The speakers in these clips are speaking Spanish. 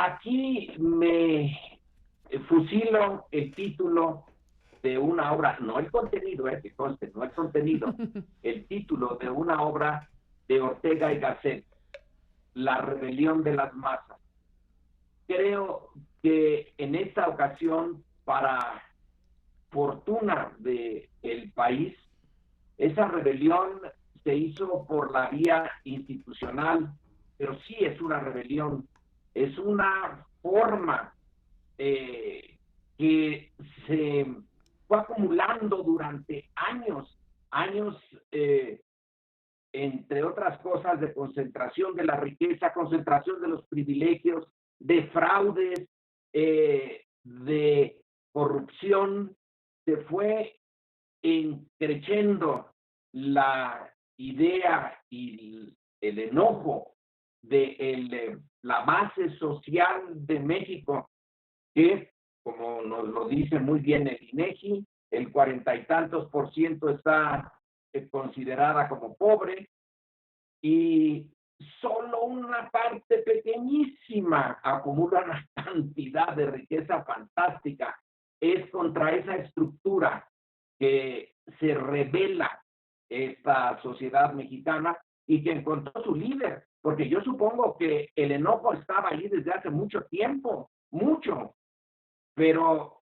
aquí me fusilo el título de una obra, no el contenido, que conste, no el contenido, el título de una obra de Ortega y Gasset, La rebelión de las masas. Creo que en esta ocasión, para fortuna del país, esa rebelión se hizo por la vía institucional, pero sí es una rebelión, es una forma que se fue acumulando durante años, años, entre otras cosas, de concentración de la riqueza, concentración de los privilegios, de fraudes, de corrupción. Se fue creciendo la idea y el enojo de la base social de México, que, como nos lo dice muy bien el INEGI, el 40 y tantos por ciento está considerada como pobre, y solo una parte pequeñísima acumula una cantidad de riqueza fantástica. Es contra esa estructura que se revela esta sociedad mexicana y que encontró su líder, porque yo supongo que el enojo estaba ahí desde hace mucho tiempo, mucho, pero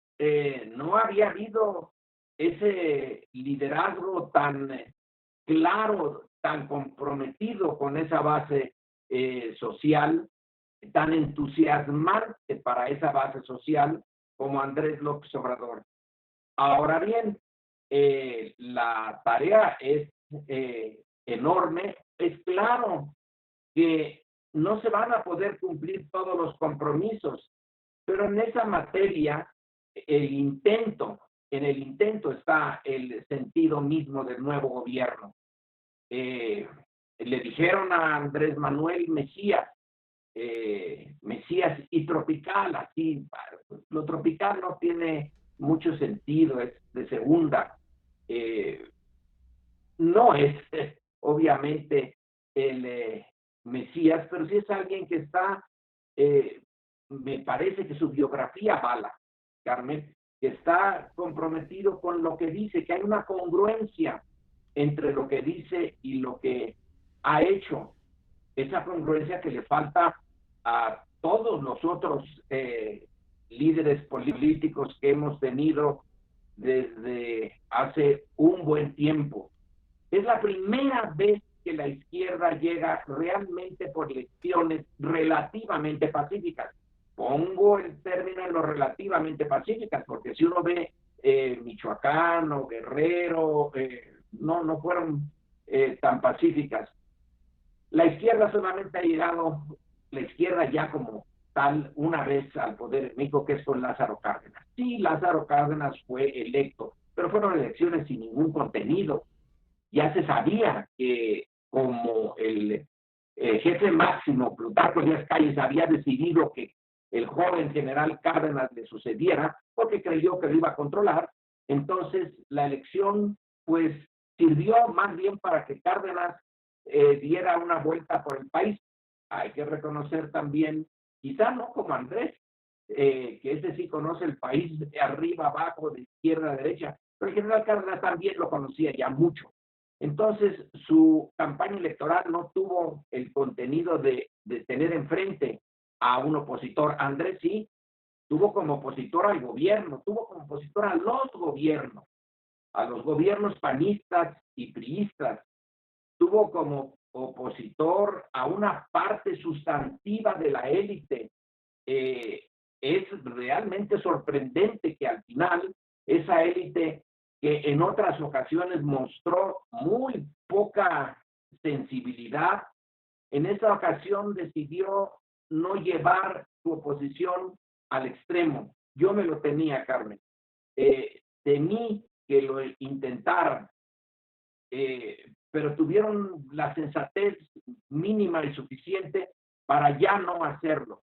no había habido ese liderazgo tan claro, tan comprometido con esa base social, tan entusiasmante para esa base social como Andrés López Obrador. Ahora bien, la tarea es enorme. Es claro que no se van a poder cumplir todos los compromisos, pero en esa materia, en el intento está el sentido mismo del nuevo gobierno. Le dijeron a Andrés Manuel Mesías, Mesías y tropical, así, lo tropical no tiene mucho sentido, es de segunda. No es obviamente el Mesías, pero sí es alguien que está, me parece que su biografía avala, Carmen, que está comprometido con lo que dice, que hay una congruencia entre lo que dice y lo que ha hecho. Esa congruencia que le falta a todos los otros líderes políticos que hemos tenido desde hace un buen tiempo. Es la primera vez que la izquierda llega realmente por elecciones relativamente pacíficas. Pongo el término en lo relativamente pacíficas, porque si uno ve Michoacán o Guerrero, no fueron tan pacíficas. La izquierda solamente ha llegado, la izquierda ya como tal, una vez al poder en México, que es con Lázaro Cárdenas. Sí, Lázaro Cárdenas fue electo, pero fueron elecciones sin ningún contenido. Ya se sabía que como el jefe máximo, Plutarco Elías Calles, había decidido que el joven general Cárdenas le sucediera porque creyó que lo iba a controlar, entonces la elección pues sirvió más bien para que Cárdenas diera una vuelta por el país. Hay que reconocer también, quizá no como Andrés, que ese sí conoce el país de arriba, abajo, de izquierda a derecha, pero el general Cárdenas también lo conocía ya mucho. Entonces, su campaña electoral no tuvo el contenido de tener enfrente a un opositor. Andrés sí tuvo como opositor al gobierno, tuvo como opositor a los gobiernos panistas y priistas, tuvo como opositor a una parte sustantiva de la élite. Es realmente sorprendente que al final esa élite, que en otras ocasiones mostró muy poca sensibilidad, en esta ocasión decidió no llevar su oposición al extremo. Yo me lo temía, Carmen. Temí que lo intentaran, pero tuvieron la sensatez mínima y suficiente para ya no hacerlo.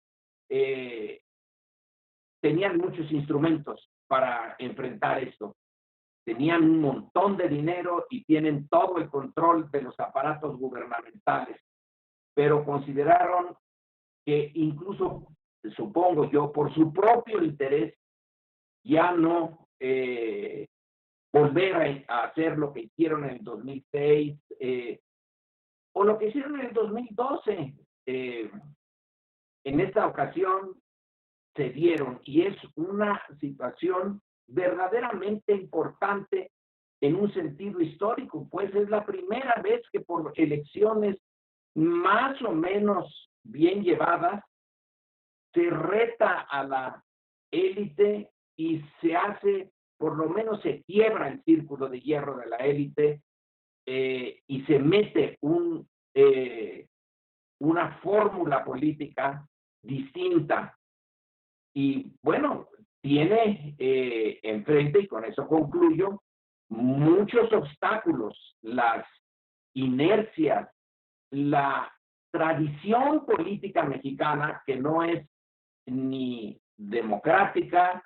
Tenían muchos instrumentos para enfrentar esto. Tenían un montón de dinero y tienen todo el control de los aparatos gubernamentales, pero consideraron que incluso supongo yo, por su propio interés, ya no volver a hacer lo que hicieron en el 2006 o lo que hicieron en el 2012. En esta ocasión se dieron y es una situación verdaderamente importante en un sentido histórico, pues es la primera vez que por elecciones más o menos bien llevadas se reta a la élite y se hace, por lo menos se quiebra el círculo de hierro de la élite y se mete una fórmula política distinta. Y bueno, tiene enfrente, y con eso concluyo, muchos obstáculos, las inercias, la tradición política mexicana que no es ni democrática,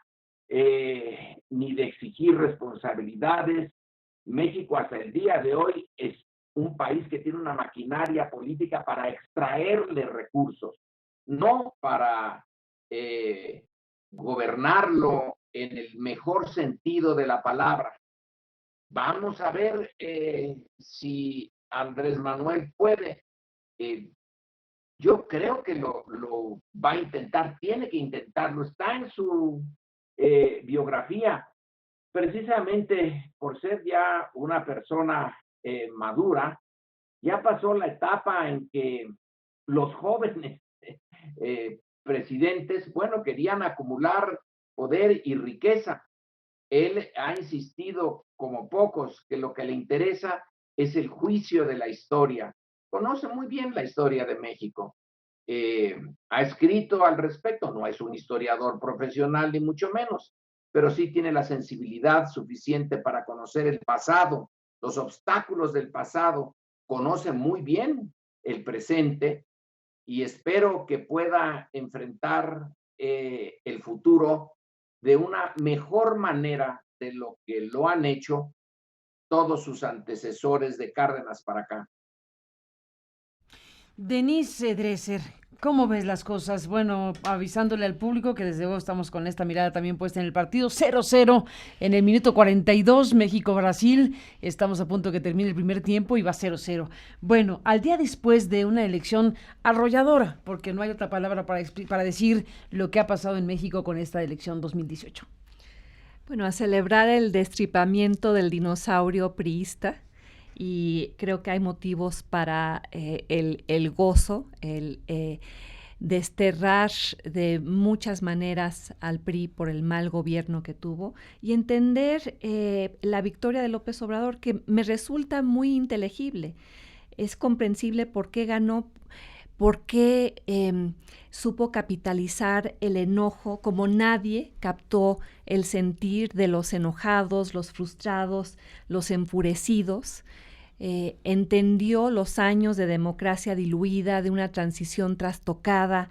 ni de exigir responsabilidades. México hasta el día de hoy es un país que tiene una maquinaria política para extraerle recursos, no para gobernarlo en el mejor sentido de la palabra. Vamos a ver si Andrés Manuel puede. Yo creo que lo va a intentar, tiene que intentarlo, está en su biografía, precisamente por ser ya una persona madura, ya pasó la etapa en que los jóvenes presidentes, bueno, querían acumular poder y riqueza. Él ha insistido, como pocos, que lo que le interesa es el juicio de la historia. Conoce muy bien la historia de México. Ha escrito al respecto, no es un historiador profesional ni mucho menos, pero sí tiene la sensibilidad suficiente para conocer el pasado, los obstáculos del pasado, conoce muy bien el presente y espero que pueda enfrentar el futuro de una mejor manera de lo que lo han hecho todos sus antecesores de Cárdenas para acá. Denise Dresser, ¿cómo ves las cosas? Bueno, avisándole al público que desde luego estamos con esta mirada también puesta en el partido 0-0 en el minuto 42, México-Brasil. Estamos a punto de que termine el primer tiempo y va 0-0. Bueno, al día después de una elección arrolladora, porque no hay otra palabra para decir lo que ha pasado en México con esta elección 2018. Bueno, a celebrar el destripamiento del dinosaurio priista. Y creo que hay motivos para el gozo, el desterrar de muchas maneras al PRI por el mal gobierno que tuvo y entender la victoria de López Obrador, que me resulta muy inteligible. Es comprensible por qué ganó, por qué supo capitalizar el enojo como nadie captó el sentir de los enojados, los frustrados, los enfurecidos. Entendió los años de democracia diluida, de una transición trastocada,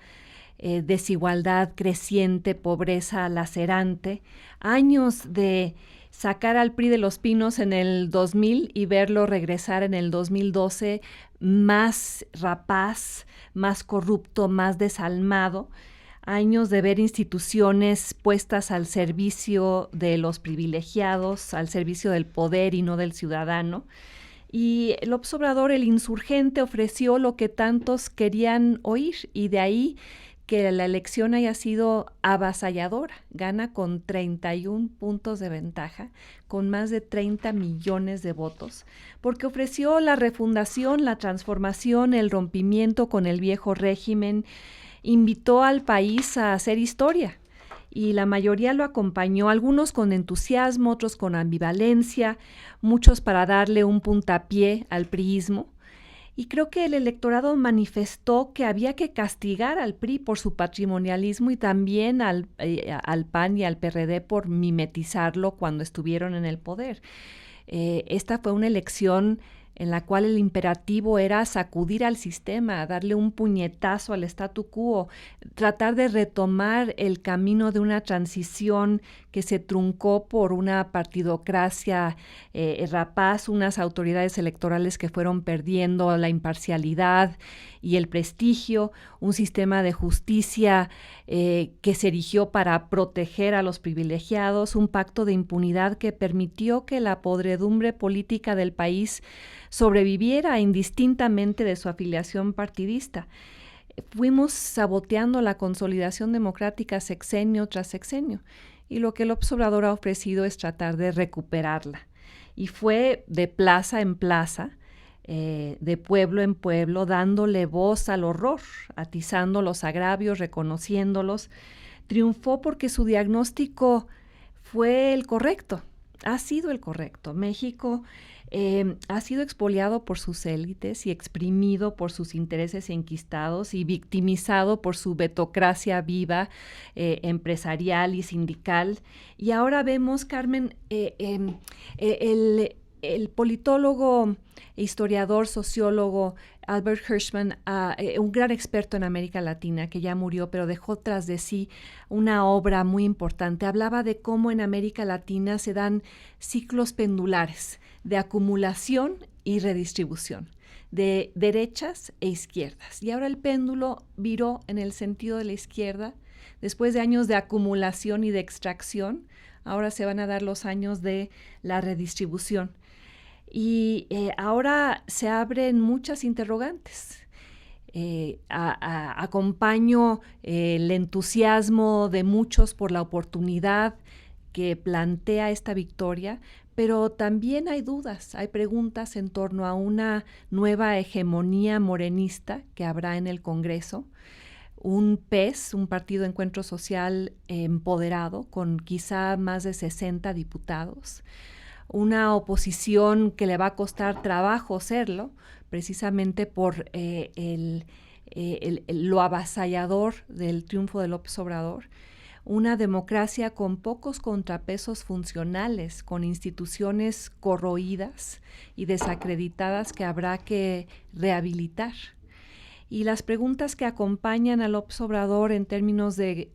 desigualdad creciente, pobreza lacerante, años de sacar al PRI de los pinos en el 2000 y verlo regresar en el 2012 más rapaz, más corrupto, más desalmado, años de ver instituciones puestas al servicio de los privilegiados, al servicio del poder y no del ciudadano. Y López Obrador, el insurgente, ofreció lo que tantos querían oír y de ahí que la elección haya sido avasalladora. Gana con 31 puntos de ventaja, con más de 30 millones de votos, porque ofreció la refundación, la transformación, el rompimiento con el viejo régimen, invitó al país a hacer historia. Y la mayoría lo acompañó, algunos con entusiasmo, otros con ambivalencia, muchos para darle un puntapié al priismo. Y creo que el electorado manifestó que había que castigar al PRI por su patrimonialismo y también al PAN y al PRD por mimetizarlo cuando estuvieron en el poder. Esta fue una elección en la cual el imperativo era sacudir al sistema, darle un puñetazo al statu quo, tratar de retomar el camino de una transición que se truncó por una partidocracia rapaz, unas autoridades electorales que fueron perdiendo la imparcialidad y el prestigio, un sistema de justicia que se erigió para proteger a los privilegiados, un pacto de impunidad que permitió que la podredumbre política del país sobreviviera indistintamente de su afiliación partidista. Fuimos saboteando la consolidación democrática sexenio tras sexenio, y lo que López Obrador ha ofrecido es tratar de recuperarla. Y fue de plaza en plaza, de pueblo en pueblo, dándole voz al horror, atizando los agravios, reconociéndolos. Triunfó porque su diagnóstico fue el correcto, ha sido el correcto. México ha sido expoliado por sus élites y exprimido por sus intereses enquistados y victimizado por su betocracia viva, empresarial y sindical. Y ahora vemos, Carmen, el politólogo, historiador, sociólogo Albert Hirschman, un gran experto en América Latina que ya murió, pero dejó tras de sí una obra muy importante. Hablaba de cómo en América Latina se dan ciclos pendulares de acumulación y redistribución, de derechas e izquierdas. Y ahora el péndulo viró en el sentido de la izquierda. Después de años de acumulación y de extracción, ahora se van a dar los años de la redistribución. Y ahora se abren muchas interrogantes. Acompaño el entusiasmo de muchos por la oportunidad que plantea esta victoria, pero también hay dudas, hay preguntas en torno a una nueva hegemonía morenista que habrá en el Congreso, un PES, un Partido Encuentro Social empoderado, con quizá más de 60 diputados, una oposición que le va a costar trabajo serlo, precisamente por lo avasallador del triunfo de López Obrador, una democracia con pocos contrapesos funcionales, con instituciones corroídas y desacreditadas que habrá que rehabilitar. Y las preguntas que acompañan a López Obrador en términos de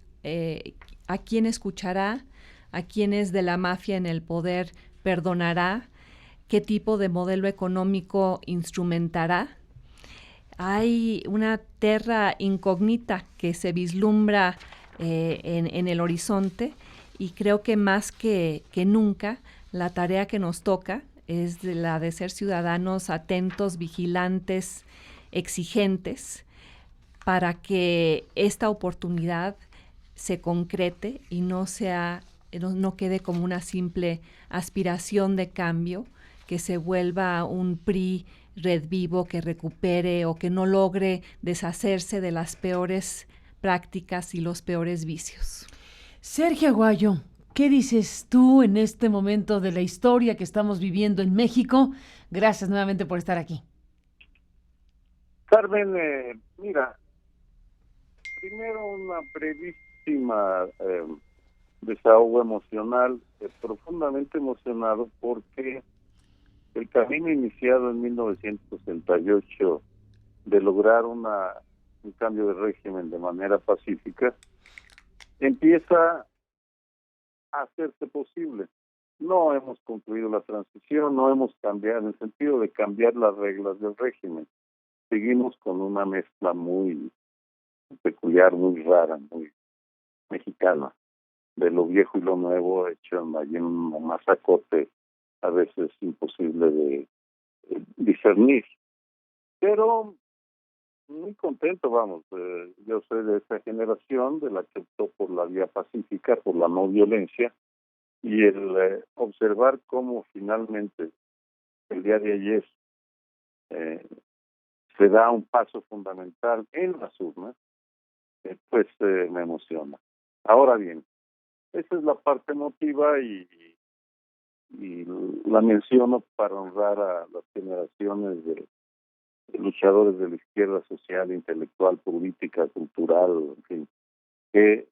a quién escuchará, a quiénes de la mafia en el poder perdonará, qué tipo de modelo económico instrumentará. Hay una terra incógnita que se vislumbra en el horizonte, y creo que más que nunca la tarea que nos toca es la de ser ciudadanos atentos, vigilantes, exigentes, para que esta oportunidad se concrete y no quede como una simple aspiración de cambio, que se vuelva un PRI Red Vivo que recupere o que no logre deshacerse de las peores prácticas y los peores vicios. Sergio Aguayo, ¿qué dices tú en este momento de la historia que estamos viviendo en México? Gracias nuevamente por estar aquí. Carmen, mira, primero una brevísima desahogo emocional, profundamente emocionado porque el camino iniciado en 1968 de lograr un cambio de régimen de manera pacífica empieza a hacerse posible. No hemos concluido la transición, no hemos cambiado en el sentido de cambiar las reglas del régimen. Seguimos con una mezcla muy peculiar, muy rara, muy mexicana, de lo viejo y lo nuevo, hecho en un masacote a veces imposible de discernir. Pero muy contento, vamos. Yo soy de esa generación de la que optó por la vía pacífica, por la no violencia, y el observar cómo finalmente el día de ayer se da un paso fundamental en las urnas, pues me emociona. Ahora bien, esa es la parte emotiva y la menciono para honrar a las generaciones de luchadores de la izquierda social, intelectual, política, cultural, en fin, que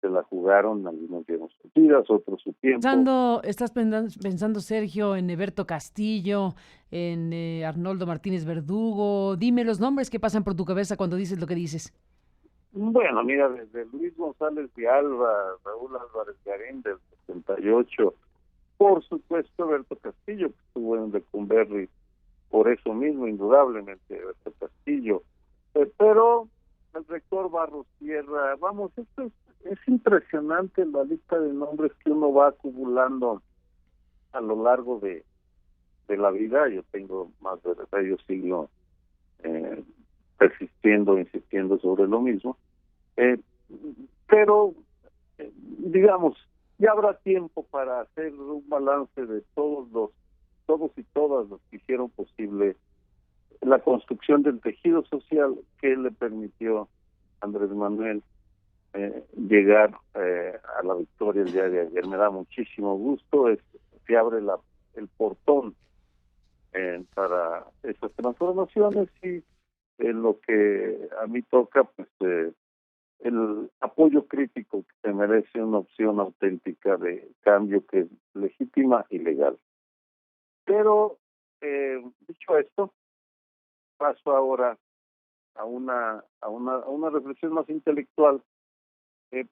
se la jugaron, algunos dieron sus vidas, otros su tiempo. ¿Estás pensando, Sergio, en Eberto Castillo, en Arnoldo Martínez Verdugo? Dime los nombres que pasan por tu cabeza cuando dices lo que dices. Bueno, mira, desde Luis González de Alba, Raúl Álvarez Garín del 78, por supuesto Eberto Castillo, que estuvo en Lecumberri, por eso mismo, indudablemente Eberto Castillo, pero el rector Barros Sierra, vamos, esto es impresionante la lista de nombres que uno va acumulando a lo largo de la vida. Yo tengo más de medio siglo persistiendo, insistiendo sobre lo mismo, pero digamos, ya habrá tiempo para hacer un balance de todos y todas los que hicieron posible la construcción del tejido social que le permitió a Andrés Manuel llegar a la victoria el día de ayer. Me da muchísimo gusto, se abre el portón para esas transformaciones, y en lo que a mí toca, pues el apoyo crítico que se merece una opción auténtica de cambio que es legítima y legal. Pero dicho esto, paso ahora a una reflexión más intelectual,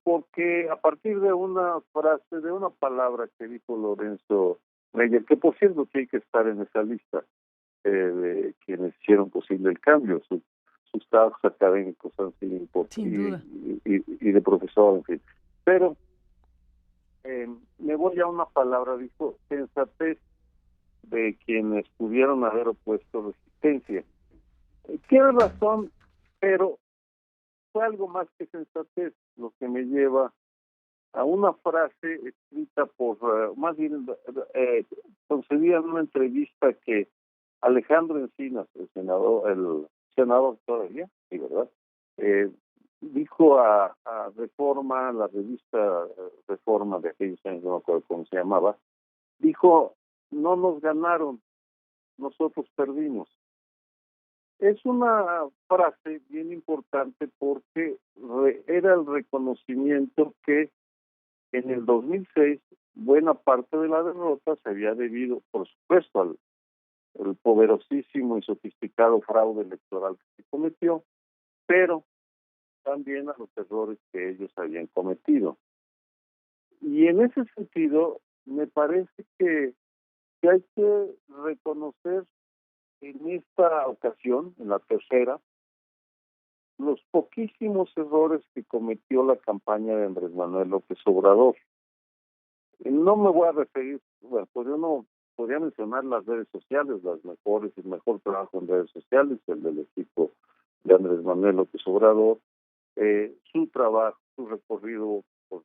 porque a partir de una frase, de una palabra que dijo Lorenzo Meyer, que por cierto que hay que estar en esa lista de quienes hicieron posible el cambio, sus trabajos académicos han sido importantes y de profesor, en fin. Pero me voy a una palabra, dijo, sensatez de quienes pudieron haber opuesto resistencia. Tiene razón, pero fue algo más que sensatez, lo que me lleva a una frase escrita por, más bien concedida en una entrevista que Alejandro Encinas, el senador todavía, sí, ¿verdad? Dijo a Reforma, la revista Reforma de aquellos años, no me acuerdo cómo se llamaba, dijo, no nos ganaron, nosotros perdimos. Es una frase bien importante porque era el reconocimiento que en el 2006 buena parte de la derrota se había debido, por supuesto, al poderosísimo y sofisticado fraude electoral que se cometió, pero también a los errores que ellos habían cometido. Y en ese sentido, me parece que hay que reconocer en esta ocasión, en la tercera, los poquísimos errores que cometió la campaña de Andrés Manuel López Obrador. No me voy a referir, bueno, pues yo no podría mencionar las redes sociales, las mejores, el mejor trabajo en redes sociales, el del equipo de Andrés Manuel López Obrador, su trabajo, su recorrido por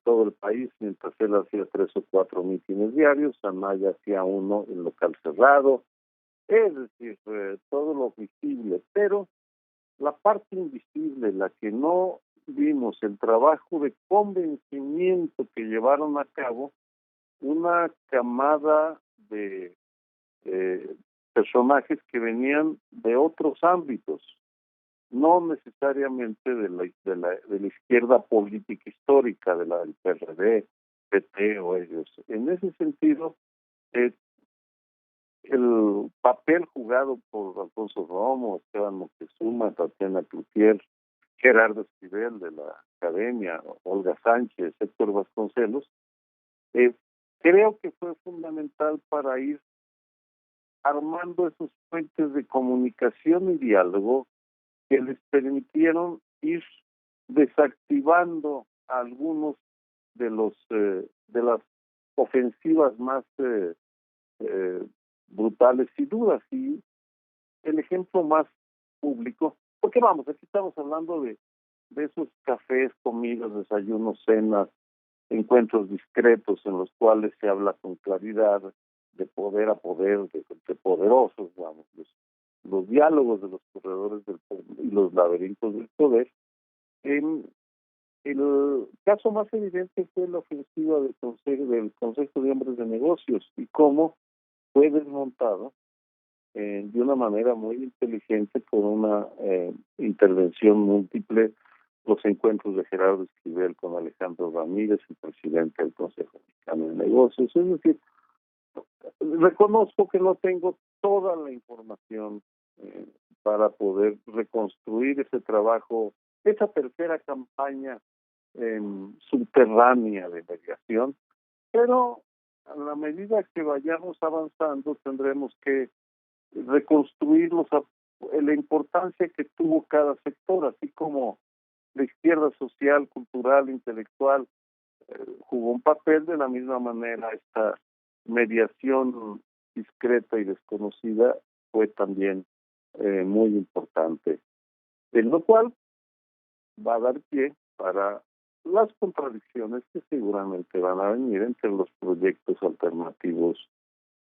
todo el país, mientras él hacía 3 o 4 mítines diarios, Anaya hacía uno en local cerrado, es decir, todo lo visible, pero la parte invisible, la que no vimos, el trabajo de convencimiento que llevaron a cabo una camada de personajes que venían de otros ámbitos, no necesariamente de la izquierda política histórica, del PRD, PT o ellos. En ese sentido, el papel jugado por Alfonso Romo, Esteban Moctezuma, Tatiana Cloutier, Gerardo Esquivel de la Academia, Olga Sánchez, Héctor Vasconcelos, creo que fue fundamental para ir armando esos puentes de comunicación y diálogo que les permitieron ir desactivando algunos de las ofensivas más brutales y duras. Y el ejemplo más público, porque vamos, aquí estamos hablando de esos cafés, comidas, desayunos, cenas, encuentros discretos en los cuales se habla con claridad de poder a poder, de poderosos, vamos, los diálogos de los corredores del poder y los laberintos del poder. El caso más evidente fue la ofensiva del Consejo de Hombres de Negocios y cómo fue desmontado de una manera muy inteligente por una intervención múltiple los encuentros de Gerardo Esquivel con Alejandro Ramírez, el presidente del Consejo Mexicano de Negocios. Es decir, reconozco que no tengo toda la información para poder reconstruir ese trabajo, esa tercera campaña subterránea de mediación, pero a la medida que vayamos avanzando tendremos que reconstruir la importancia que tuvo cada sector, así como la izquierda social, cultural, intelectual jugó un papel. De la misma manera esta mediación discreta y desconocida fue también muy importante, en lo cual va a dar pie para las contradicciones que seguramente van a venir entre los proyectos alternativos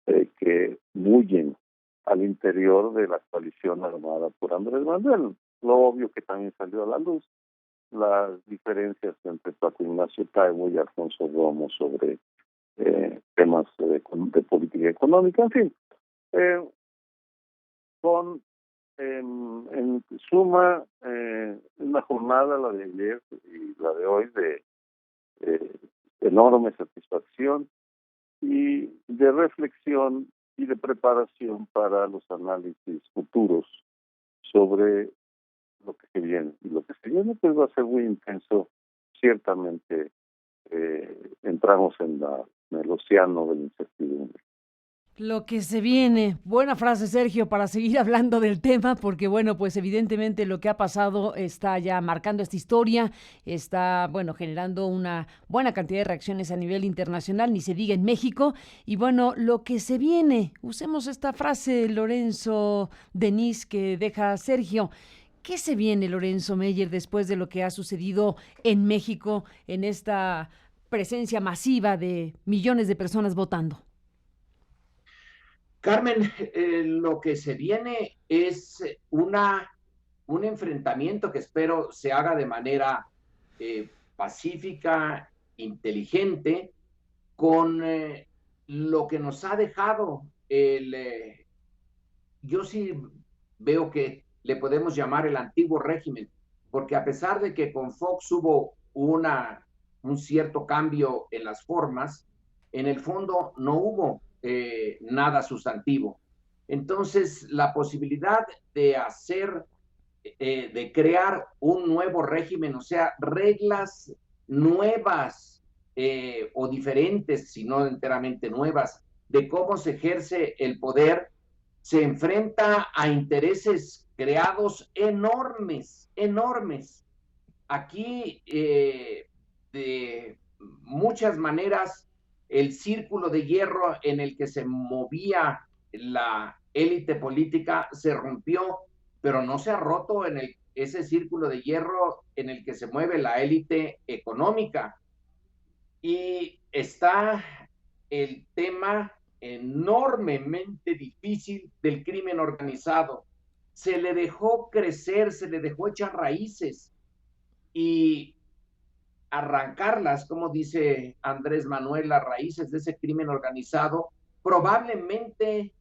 que bullen al interior de la coalición armada por Andrés Manuel. Lo obvio que también salió a la luz, las diferencias entre Paco Ignacio Taibo y Alfonso Romo sobre temas de política económica, en fin. Con en suma una jornada, la de ayer y la de hoy, de enorme satisfacción y de reflexión y de preparación para los análisis futuros sobre lo que se viene. Y lo que se viene pues va a ser muy intenso. Ciertamente entramos en el océano de la incertidumbre. Lo que se viene. Buena frase, Sergio, para seguir hablando del tema, porque bueno, pues evidentemente lo que ha pasado está ya marcando esta historia, está, bueno, generando una buena cantidad de reacciones a nivel internacional, ni se diga en México. Y bueno, lo que se viene, usemos esta frase, Lorenzo Denis, que deja Sergio. ¿Qué se viene, Lorenzo Meyer, después de lo que ha sucedido en México, en esta presencia masiva de millones de personas votando? Carmen, lo que se viene es un enfrentamiento que espero se haga de manera pacífica, inteligente, con lo que nos ha dejado yo sí veo que le podemos llamar el antiguo régimen, porque a pesar de que con Fox hubo un cierto cambio en las formas, en el fondo no hubo nada sustantivo. Entonces, la posibilidad de de crear un nuevo régimen, o sea, reglas nuevas o diferentes, si no enteramente nuevas, de cómo se ejerce el poder, se enfrenta a intereses creados enormes, enormes. Aquí, de muchas maneras, el círculo de hierro en el que se movía la élite política se rompió, pero no se ha roto ese círculo de hierro en el que se mueve la élite económica. Y está el tema enormemente difícil del crimen organizado. Se le dejó crecer, se le dejó echar raíces y arrancarlas, como dice Andrés Manuel, las raíces de ese crimen organizado, probablemente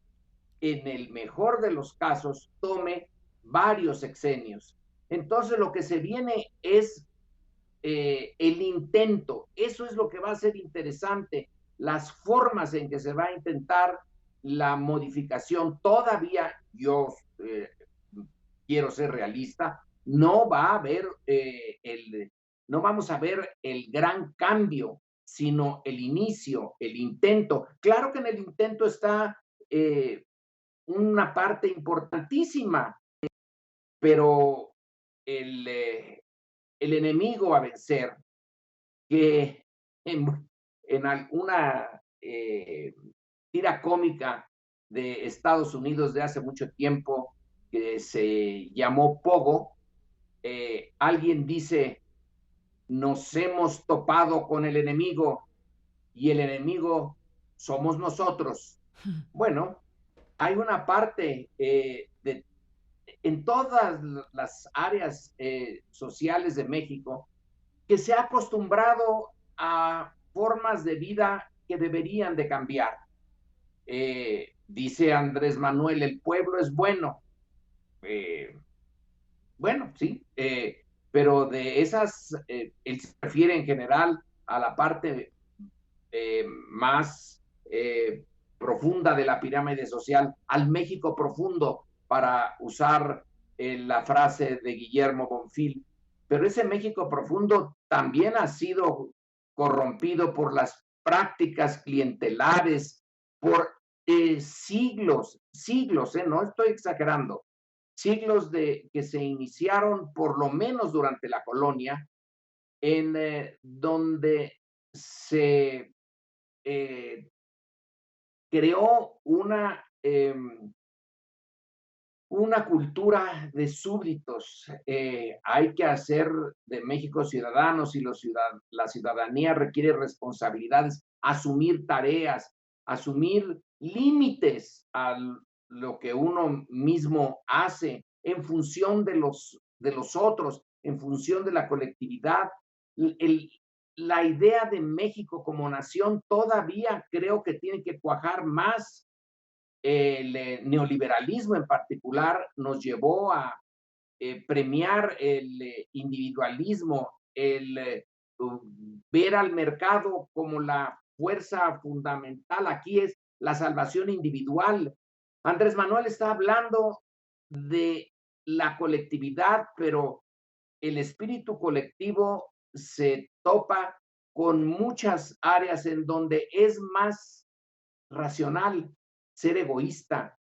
en el mejor de los casos tome varios sexenios. Entonces lo que se viene es el intento. Eso es lo que va a ser interesante, las formas en que se va a intentar la modificación. Todavía yo quiero ser realista, no va a haber no vamos a ver el gran cambio, sino el inicio, el intento. Claro que en el intento está una parte importantísima, pero el enemigo a vencer, que en alguna tira cómica de Estados Unidos de hace mucho tiempo, que se llamó Pogo, alguien dice, nos hemos topado con el enemigo y el enemigo somos nosotros. Bueno, hay una parte en todas las áreas sociales de México que se ha acostumbrado a formas de vida que deberían de cambiar. Dice Andrés Manuel, el pueblo es bueno. Bueno, sí, pero de esas, él se refiere en general a la parte más profunda de la pirámide social, al México profundo, para usar la frase de Guillermo Bonfil. Pero ese México profundo también ha sido corrompido por las prácticas clientelares, por siglos, no estoy exagerando, siglos de que se iniciaron por lo menos durante la colonia, en donde se creó una cultura de súbditos. Hay que hacer de México ciudadanos, y la ciudadanía requiere responsabilidades, asumir tareas, asumir límites a lo que uno mismo hace en función de los otros, en función de la colectividad. La idea de México como nación todavía creo que tiene que cuajar más. El neoliberalismo en particular nos llevó a premiar el individualismo, el ver al mercado como la fuerza fundamental. Aquí es la salvación individual. Andrés Manuel está hablando de la colectividad, pero el espíritu colectivo se topa con muchas áreas en donde es más racional ser egoísta,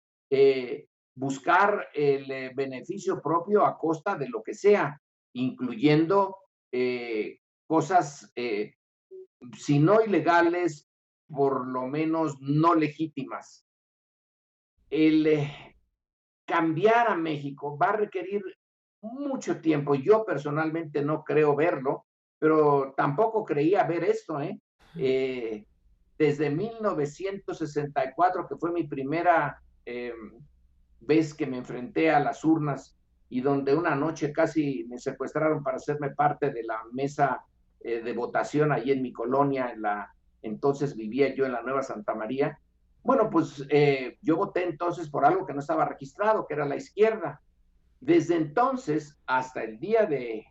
buscar el beneficio propio a costa de lo que sea, incluyendo cosas, si no ilegales, por lo menos no legítimas. El cambiar a México va a requerir mucho tiempo. Yo personalmente no creo verlo, pero tampoco creía ver esto, desde 1964, que fue mi primera vez que me enfrenté a las urnas, y donde una noche casi me secuestraron para hacerme parte de la mesa de votación allí en mi colonia. Entonces vivía yo en la Nueva Santa María. Bueno, pues yo voté entonces por algo que no estaba registrado, que era la izquierda. Desde entonces hasta el día de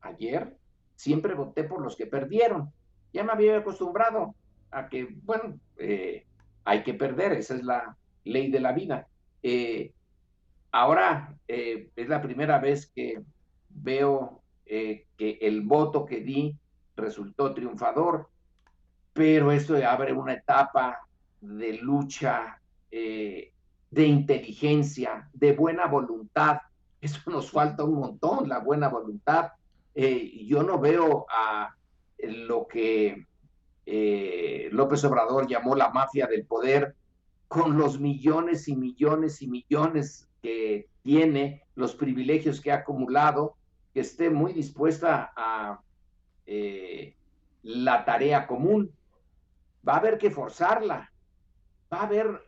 ayer, siempre voté por los que perdieron. Ya me había acostumbrado a que, bueno, hay que perder, esa es la ley de la vida. Ahora es la primera vez que veo que el voto que di resultó triunfador, pero esto abre una etapa de lucha, de inteligencia, de buena voluntad. Eso nos falta un montón, la buena voluntad. Yo no veo a lo que López Obrador llamó la mafia del poder, con los millones y millones y millones que tiene, los privilegios que ha acumulado, que esté muy dispuesta a la tarea común. Va a haber que forzarla, va a haber,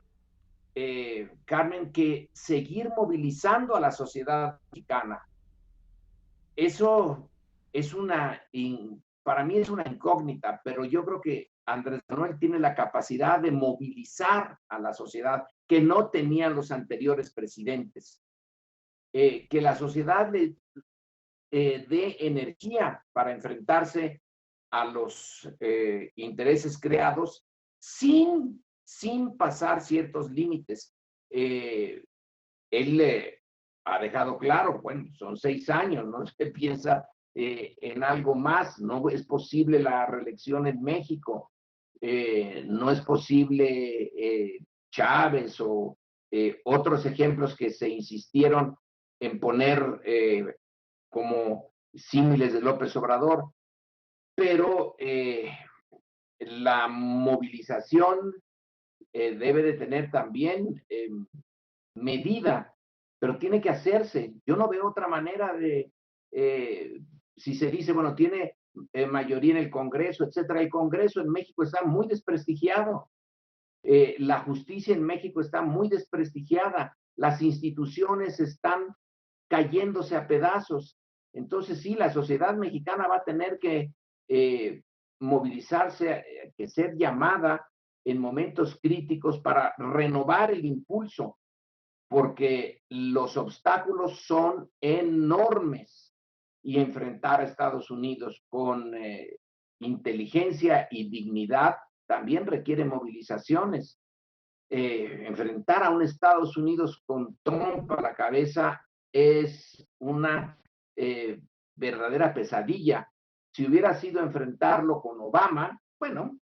Carmen, que seguir movilizando a la sociedad mexicana. Eso es para mí es una incógnita, pero yo creo que Andrés Manuel tiene la capacidad de movilizar a la sociedad que no tenían los anteriores presidentes, que la sociedad le dé energía para enfrentarse a los intereses creados sin pasar ciertos límites. Él ha dejado claro, bueno, son 6 años, no se piensa en algo más, no es posible la reelección en México, no es posible Chávez o otros ejemplos que se insistieron en poner como símiles de López Obrador, pero la movilización debe de tener también medida, pero tiene que hacerse. Yo no veo otra manera de, si se dice, bueno, tiene mayoría en el Congreso, etcétera. El Congreso en México está muy desprestigiado. La justicia en México está muy desprestigiada. Las instituciones están cayéndose a pedazos. Entonces, sí, la sociedad mexicana va a tener que movilizarse, que ser llamada en momentos críticos para renovar el impulso, porque los obstáculos son enormes y enfrentar a Estados Unidos con inteligencia y dignidad también requiere movilizaciones. Enfrentar a un Estados Unidos con Trump a la cabeza es una verdadera pesadilla. Si hubiera sido enfrentarlo con Obama, bueno,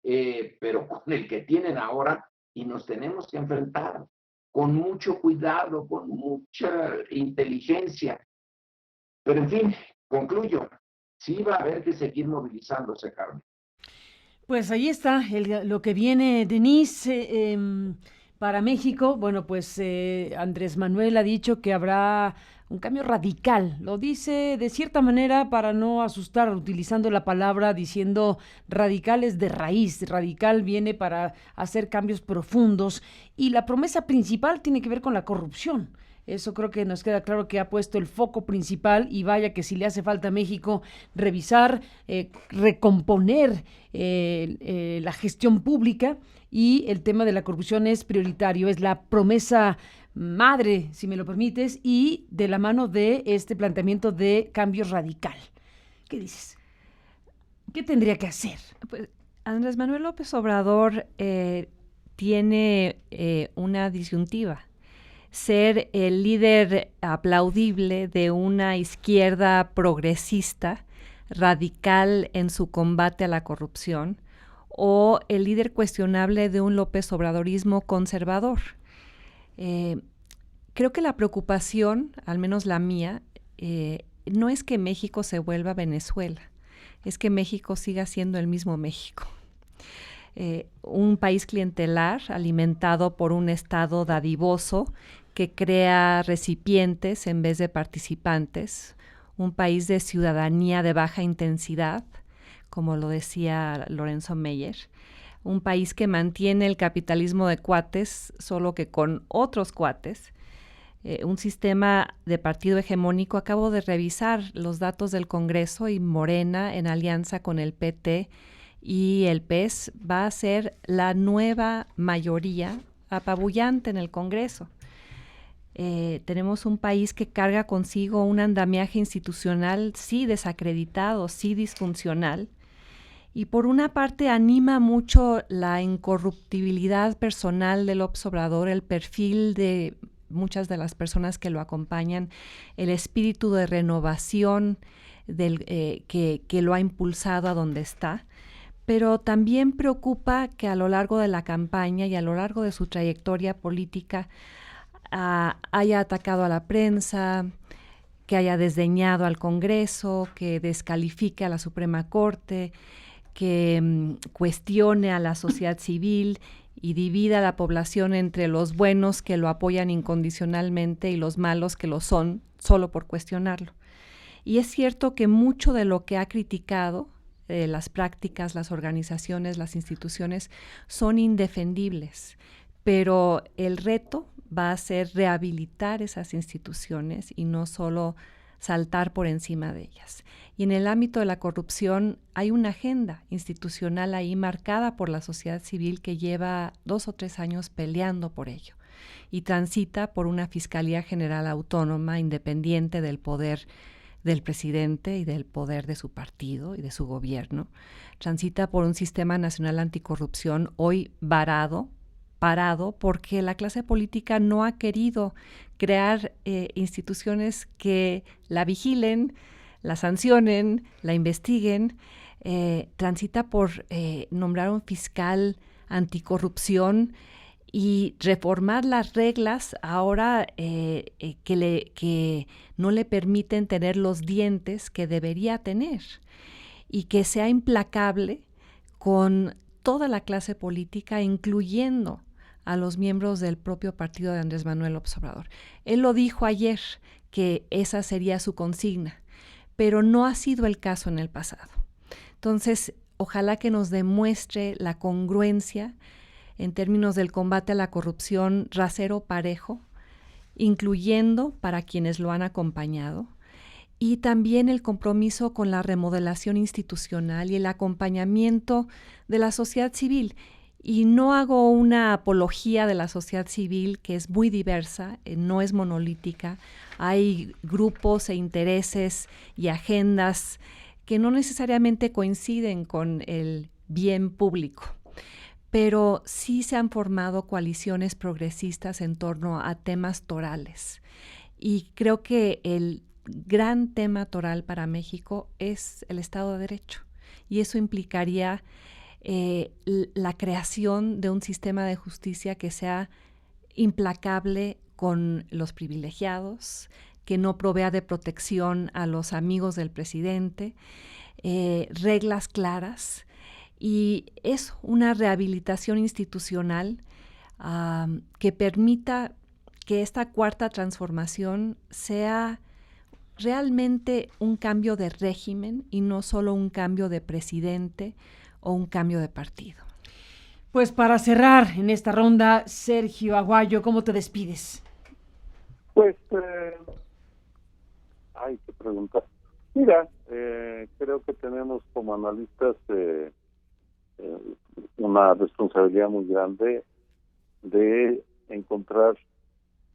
pero con el que tienen ahora, y nos tenemos que enfrentar con mucho cuidado, con mucha inteligencia. Pero en fin, concluyo, sí va a haber que seguir movilizándose, Carmen. Pues ahí está lo que viene, Denise, para México. Bueno, pues Andrés Manuel ha dicho que habrá un cambio radical. Lo dice de cierta manera para no asustar, utilizando la palabra, diciendo radicales de raíz. Radical viene para hacer cambios profundos y la promesa principal tiene que ver con la corrupción. Eso creo que nos queda claro que ha puesto el foco principal y vaya que si le hace falta a México revisar, recomponer la gestión pública y el tema de la corrupción es prioritario, es la promesa madre, si me lo permites, y de la mano de este planteamiento de cambio radical. ¿Qué dices? ¿Qué tendría que hacer? Pues, Andrés Manuel López Obrador tiene una disyuntiva. Ser el líder aplaudible de una izquierda progresista, radical en su combate a la corrupción, o el líder cuestionable de un López Obradorismo conservador. Creo que la preocupación, al menos la mía, no es que México se vuelva Venezuela, es que México siga siendo el mismo México. Un país clientelar alimentado por un Estado dadivoso que crea recipientes en vez de participantes, un país de ciudadanía de baja intensidad, como lo decía Lorenzo Meyer, un país que mantiene el capitalismo de cuates, solo que con otros cuates, un sistema de partido hegemónico. Acabo de revisar los datos del Congreso y Morena, en alianza con el PT y el PES, va a ser la nueva mayoría apabullante en el Congreso. Tenemos un país que carga consigo un andamiaje institucional sí desacreditado, sí disfuncional, y por una parte anima mucho la incorruptibilidad personal de López Obrador, el perfil de muchas de las personas que lo acompañan, el espíritu de renovación que lo ha impulsado a donde está, pero también preocupa que a lo largo de la campaña y a lo largo de su trayectoria política haya atacado a la prensa, que haya desdeñado al Congreso, que descalifique a la Suprema Corte, que cuestione a la sociedad civil y divida a la población entre los buenos que lo apoyan incondicionalmente y los malos que lo son solo por cuestionarlo. Y es cierto que mucho de lo que ha criticado, las prácticas, las organizaciones, las instituciones, son indefendibles, pero el reto va a ser rehabilitar esas instituciones y no solo saltar por encima de ellas. Y en el ámbito de la corrupción hay una agenda institucional ahí marcada por la sociedad civil que lleva 2 o 3 años peleando por ello y transita por una Fiscalía General Autónoma independiente del poder del presidente y del poder de su partido y de su gobierno. Transita por un sistema nacional anticorrupción hoy parado porque la clase política no ha querido crear instituciones que la vigilen, la sancionen, la investiguen. Transita por nombrar un fiscal anticorrupción y reformar las reglas ahora que no le permiten tener los dientes que debería tener y que sea implacable con toda la clase política, incluyendo a los miembros del propio partido de Andrés Manuel López Obrador. Él lo dijo ayer, que esa sería su consigna, pero no ha sido el caso en el pasado. Entonces, ojalá que nos demuestre la congruencia en términos del combate a la corrupción rasero parejo, incluyendo para quienes lo han acompañado, y también el compromiso con la remodelación institucional y el acompañamiento de la sociedad civil. Y no hago una apología de la sociedad civil, que es muy diversa, no es monolítica. Hay grupos e intereses y agendas que no necesariamente coinciden con el bien público, pero sí se han formado coaliciones progresistas en torno a temas torales. Y creo que el gran tema toral para México es el Estado de Derecho, y eso implicaría la creación de un sistema de justicia que sea implacable con los privilegiados, que no provea de protección a los amigos del presidente, reglas claras, y es una rehabilitación institucional que permita que esta cuarta transformación sea realmente un cambio de régimen y no solo un cambio de presidente o un cambio de partido. Pues para cerrar en esta ronda, Sergio Aguayo, ¿cómo te despides? Pues, hay que preguntar. Mira, creo que tenemos como analistas una responsabilidad muy grande de encontrar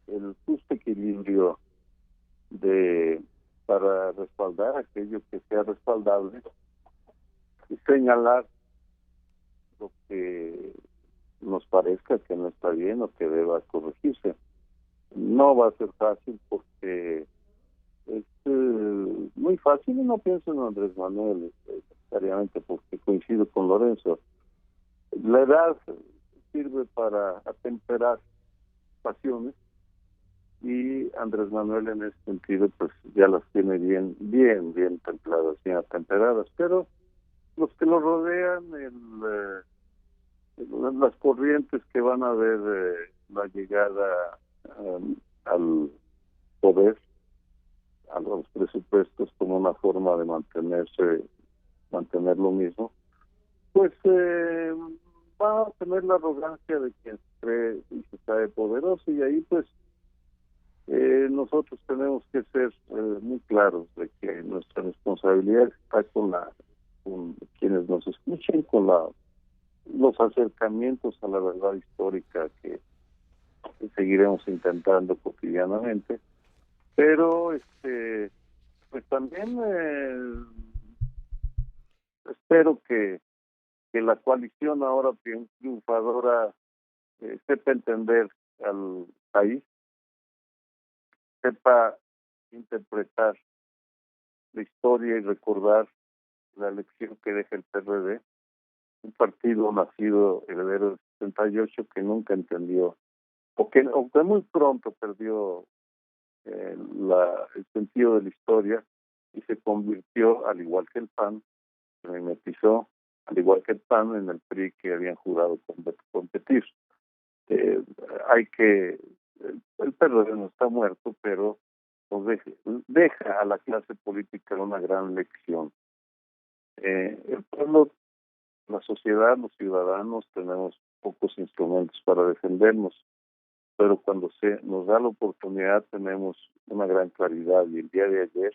el justo equilibrio para respaldar aquello que sea respaldable y señalar lo que nos parezca que no está bien o que deba corregirse. No va a ser fácil porque es muy fácil, y no pienso en Andrés Manuel necesariamente porque coincido con Lorenzo. La edad sirve para atemperar pasiones y Andrés Manuel en ese sentido pues ya las tiene bien templadas, bien atemperadas, pero los que lo rodean, las corrientes que van a ver la llegada al poder, a los presupuestos como una forma de mantener lo mismo, pues va a tener la arrogancia de quien cree y se sabe poderoso, y ahí pues nosotros tenemos que ser muy claros de que nuestra responsabilidad está con quienes nos escuchen, con los acercamientos a la verdad histórica que seguiremos intentando cotidianamente, pero pues también espero que la coalición ahora triunfadora sepa entender al país, sepa interpretar la historia y recordar la lección que deja el PRD, un partido nacido heredero del 68 que nunca entendió, o que muy pronto perdió el sentido de la historia y se convirtió, al igual que el PAN, se mimetizó, al igual que el PAN, en el PRI que habían jurado competir. El PRD no está muerto, pero nos deja a la clase política una gran lección. El pueblo, la sociedad, los ciudadanos tenemos pocos instrumentos para defendernos, pero cuando nos da la oportunidad tenemos una gran claridad, y el día de ayer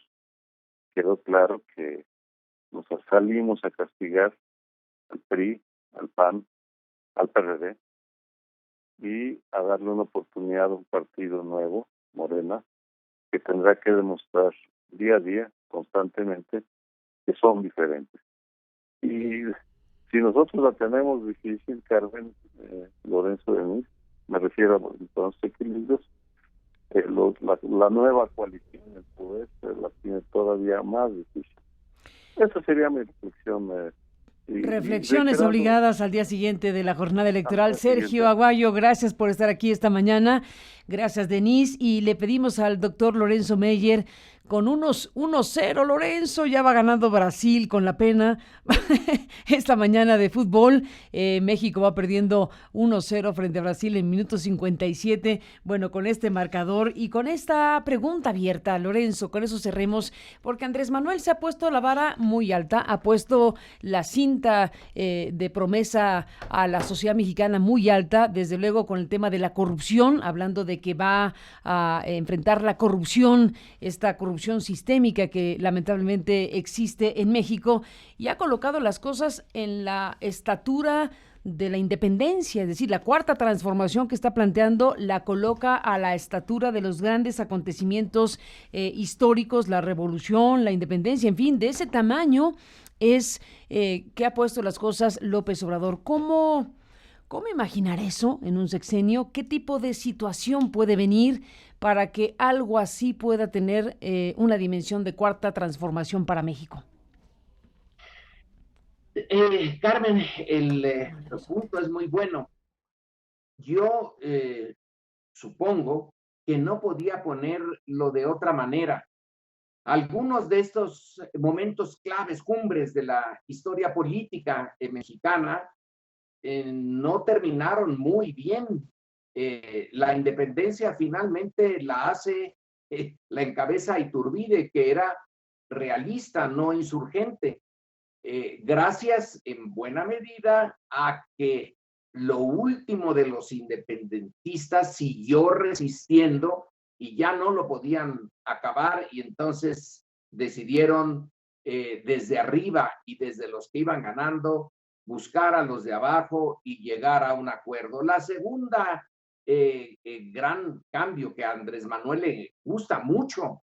quedó claro que nos salimos a castigar al PRI, al PAN, al PRD, y a darle una oportunidad a un partido nuevo, Morena, que tendrá que demostrar día a día, constantemente, que son diferentes. Y si nosotros la tenemos difícil, Carmen, Lorenzo, de mí, me refiero a los equilibrios, la nueva coalición en el poder la tiene todavía más difícil. Esa sería mi reflexión. Reflexiones obligadas al día siguiente de la jornada electoral. Sergio Aguayo, gracias por estar aquí esta mañana. Gracias, Denise. Y le pedimos al doctor Lorenzo Meyer, con unos 1-0, Lorenzo, ya va ganando Brasil con la pena. Esta mañana de fútbol, México va perdiendo 1-0 frente a Brasil en minuto 57. Bueno, con este marcador y con esta pregunta abierta, Lorenzo, con eso cerremos, porque Andrés Manuel se ha puesto la vara muy alta, ha puesto la cinta de promesa a la sociedad mexicana muy alta, desde luego con el tema de la corrupción, hablando de que va a enfrentar la corrupción, esta corrupción sistémica que lamentablemente existe en México, y ha colocado las cosas en la estatura de la independencia, es decir, la cuarta transformación que está planteando la coloca a la estatura de los grandes acontecimientos históricos, la revolución, la independencia, en fin, de ese tamaño es que ha puesto las cosas López Obrador. ¿Cómo imaginar eso en un sexenio? ¿Qué tipo de situación puede venir para que algo así pueda tener una dimensión de cuarta transformación para México? Carmen, el punto es muy bueno. Yo supongo que no podía ponerlo de otra manera. Algunos de estos momentos claves, cumbres de la historia política mexicana, no terminaron muy bien. La independencia finalmente la encabeza Iturbide, que era realista, no insurgente. Gracias en buena medida a que lo último de los independentistas siguió resistiendo y ya no lo podían acabar, y entonces decidieron desde arriba y desde los que iban ganando buscar a los de abajo y llegar a un acuerdo. La segunda gran cambio que a Andrés Manuel le gusta mucho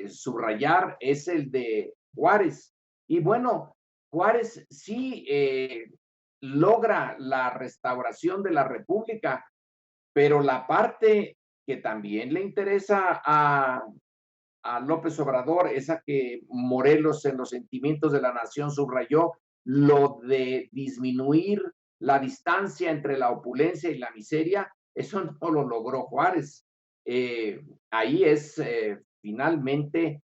subrayar es el de Juárez. Y bueno, Juárez sí logra la restauración de la República, pero la parte que también le interesa a López Obrador, esa que Morelos en los sentimientos de la nación subrayó, lo de disminuir la distancia entre la opulencia y la miseria, eso no lo logró Juárez. Ahí es finalmente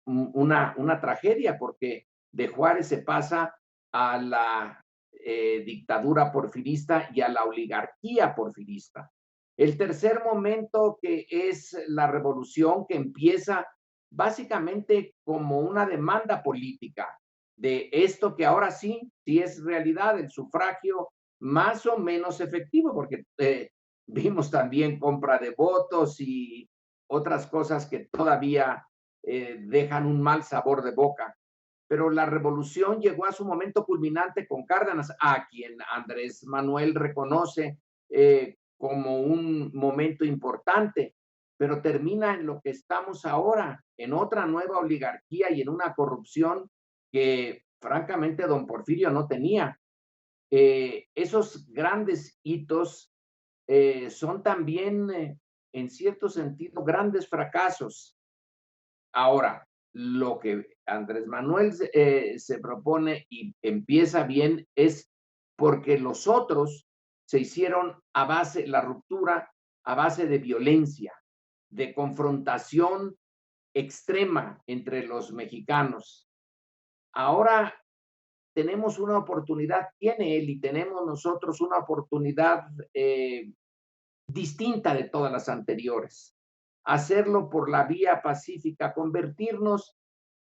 una tragedia, porque de Juárez se pasa a la dictadura porfirista y a la oligarquía porfirista. El tercer momento, que es la revolución, que empieza básicamente como una demanda política de esto que ahora sí es realidad, el sufragio más o menos efectivo, porque vimos también compra de votos y otras cosas que todavía dejan un mal sabor de boca. Pero la revolución llegó a su momento culminante con Cárdenas, a quien Andrés Manuel reconoce como un momento importante, pero termina en lo que estamos ahora, en otra nueva oligarquía y en una corrupción que francamente don Porfirio no tenía. Esos grandes hitos son también, en cierto sentido, grandes fracasos. Ahora, lo que Andrés Manuel se propone y empieza bien es porque los otros se hicieron la ruptura a base de violencia, de confrontación extrema entre los mexicanos. Ahora tenemos una oportunidad, tiene él y tenemos nosotros una oportunidad distinta de todas las anteriores. Hacerlo por la vía pacífica, convertirnos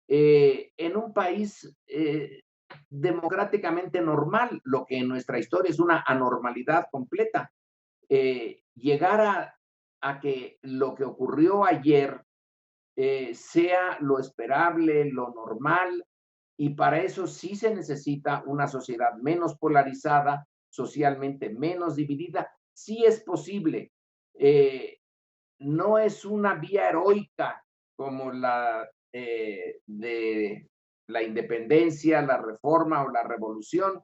en un país democráticamente normal, lo que en nuestra historia es una anormalidad completa. Llegar a que lo que ocurrió ayer sea lo esperable, lo normal, y para eso sí se necesita una sociedad menos polarizada, socialmente menos dividida. Sí es posible. No es una vía heroica como la de la independencia, la reforma o la revolución,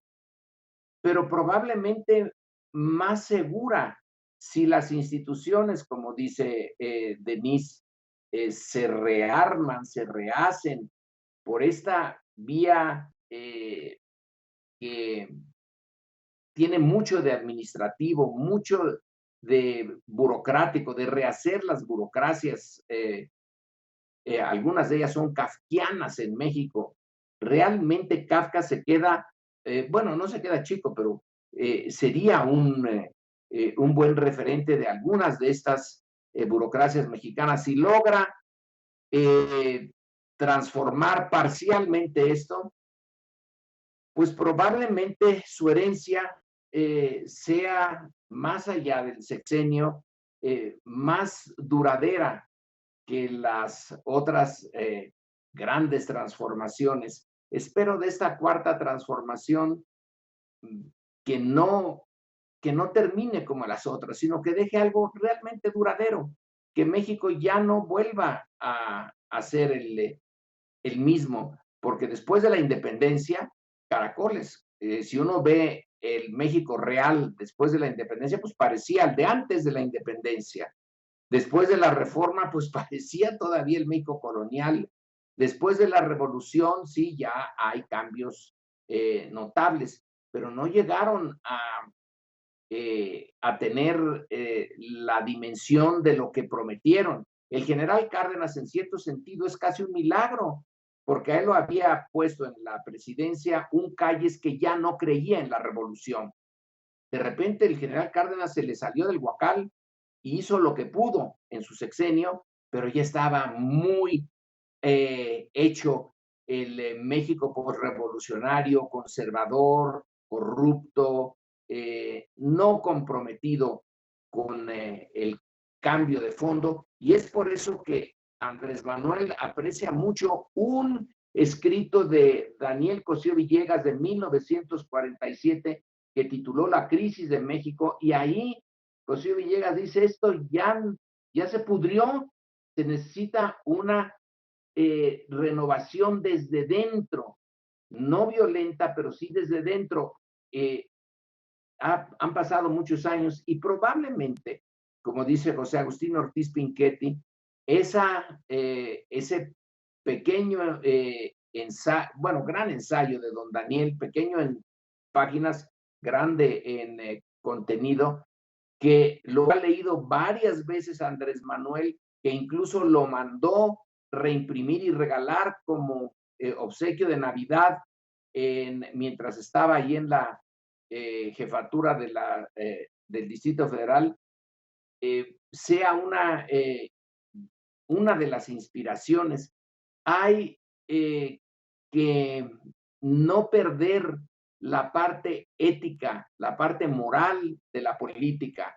pero probablemente más segura si las instituciones, como dice Denise, se rearman, se rehacen por esta vía que tiene mucho de administrativo, mucho de burocrático, de rehacer las burocracias. Algunas de ellas son kafkianas en México. Realmente Kafka se queda, bueno, no se queda chico, pero sería un buen referente de algunas de estas burocracias mexicanas. Si logra transformar parcialmente esto, pues probablemente su herencia sea más allá del sexenio, más duradera que las otras grandes transformaciones. Espero de esta cuarta transformación que no termine como las otras, sino que deje algo realmente duradero, que México ya no vuelva a ser el mismo, porque después de la independencia, caracoles, si uno ve el México real después de la independencia, pues parecía el de antes de la independencia. Después de la reforma, pues parecía todavía el México colonial. Después de la revolución, sí, ya hay cambios notables, pero no llegaron a tener la dimensión de lo que prometieron. El general Cárdenas, en cierto sentido, es casi un milagro, porque a él lo había puesto en la presidencia un Calles que ya no creía en la revolución. De repente el general Cárdenas se le salió del huacal y hizo lo que pudo en su sexenio, pero ya estaba muy hecho el México postrevolucionario, conservador, corrupto, no comprometido con el cambio de fondo, y es por eso que Andrés Manuel aprecia mucho un escrito de Daniel Cosío Villegas de 1947 que tituló La crisis de México, y ahí Cosío Villegas dice, esto ya se pudrió, se necesita una renovación desde dentro, no violenta, pero sí desde dentro. Han pasado muchos años y probablemente, como dice José Agustín Ortiz Pinchetti, ese pequeño ensayo, bueno, gran ensayo de don Daniel, pequeño en páginas, grande en contenido, que lo ha leído varias veces Andrés Manuel, que incluso lo mandó reimprimir y regalar como obsequio de Navidad mientras estaba ahí en la jefatura del Distrito Federal, sea una de las inspiraciones. Hay que no perder la parte ética, la parte moral de la política,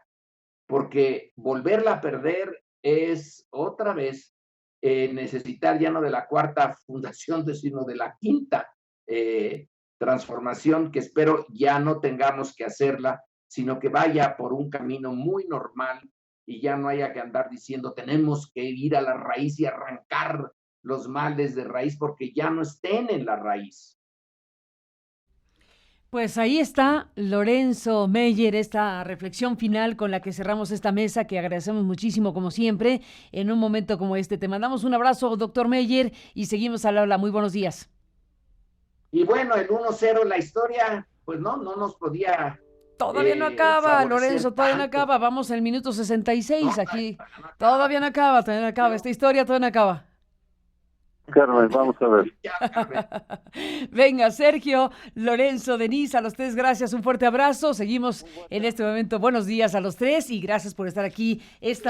porque volverla a perder es otra vez necesitar ya no de la cuarta fundación, sino de la quinta transformación, que espero ya no tengamos que hacerla, sino que vaya por un camino muy normal y ya no haya que andar diciendo tenemos que ir a la raíz y arrancar los males de raíz porque ya no estén en la raíz. Pues ahí está Lorenzo Meyer, esta reflexión final con la que cerramos esta mesa, que agradecemos muchísimo como siempre en un momento como este. Te mandamos un abrazo, doctor Meyer, y seguimos al habla. Muy buenos días. Y bueno, el 1-0, la historia, pues no nos podía... Todavía no acaba, Lorenzo, todavía no acaba. Vamos al minuto 66 aquí. Todavía no acaba. Esta historia todavía no acaba. Carmen, vamos a ver. Venga, Sergio, Lorenzo, Denise, a los tres, gracias, un fuerte abrazo. Seguimos en este momento. Buenos días a los tres y gracias por estar aquí esta mañana.